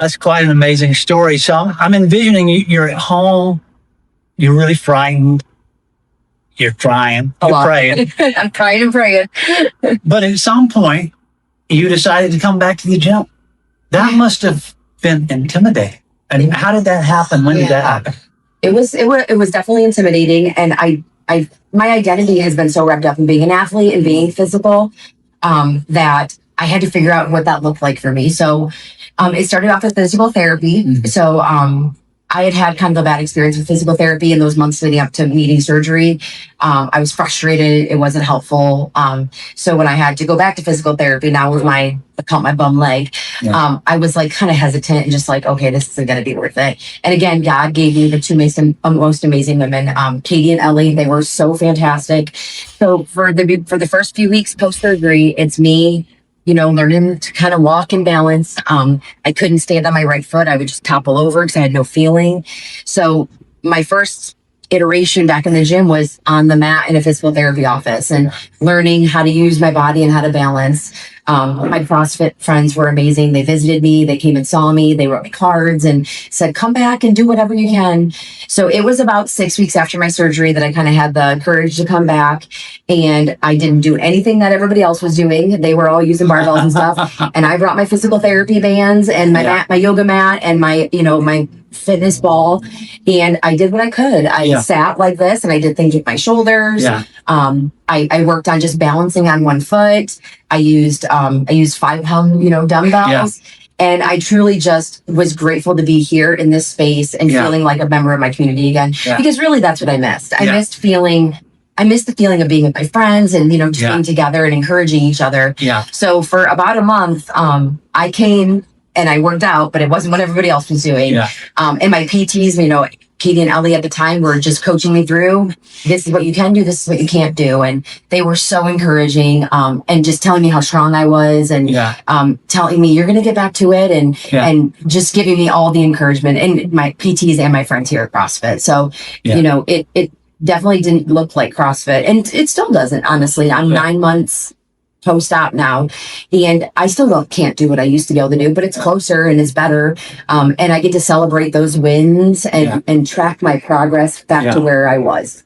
That's quite an amazing story. So I'm envisioning you're at home, you're really frightened, you're crying, you're praying. I'm crying and praying. But at some point, you decided to come back to the gym. That must have been intimidating. And how did that happen? When did that happen? It was definitely intimidating. And my identity has been so wrapped up in being an athlete and being physical, that I had to figure out what that looked like for me. So, it started off with physical therapy. Mm-hmm. So, I had kind of a bad experience with physical therapy in those months leading up to needing surgery. I was frustrated. It wasn't helpful. So when I had to go back to physical therapy, now with I caught my bum leg, I was like kind of hesitant and just like, okay, this isn't going to be worth it. And again, God gave me the two most amazing women, Katie and Ellie. They were so fantastic. So for the first few weeks post-surgery, it's me, learning to kind of walk and balance. I couldn't stand on my right foot. I would just topple over because I had no feeling. So my first iteration back in the gym was on the mat in a physical therapy office and learning how to use my body and how to balance. My CrossFit friends were amazing. They visited me. They came and saw me. They wrote me cards and said, come back and do whatever you can. So it was about 6 weeks after my surgery that I kind of had the courage to come back, and I didn't do anything that everybody else was doing. They were all using barbells and stuff. And I brought my physical therapy bands and my mat, my yoga mat, and my fitness ball, and I did what I could. I sat like this and I did things with my shoulders. I worked on just balancing on one foot. I used 5-pound dumbbells. And I truly just was grateful to be here in this space and feeling like a member of my community again, because really that's what I missed. I missed the feeling of being with my friends and, just being together and encouraging each other. So for about a month, I came and I worked out, but it wasn't what everybody else was doing. And my PTs, Katie and Ellie at the time were just coaching me through, this is what you can do, this is what you can't do. And they were so encouraging, and just telling me how strong I was, and telling me you're going to get back to it, and just giving me all the encouragement, and my PTs and my friends here at CrossFit. So, it definitely didn't look like CrossFit, and it still doesn't, honestly. I'm 9 months post-op now, and I still can't do what I used to be able to do, but it's closer and it's better. And I get to celebrate those wins and track my progress back to where I was.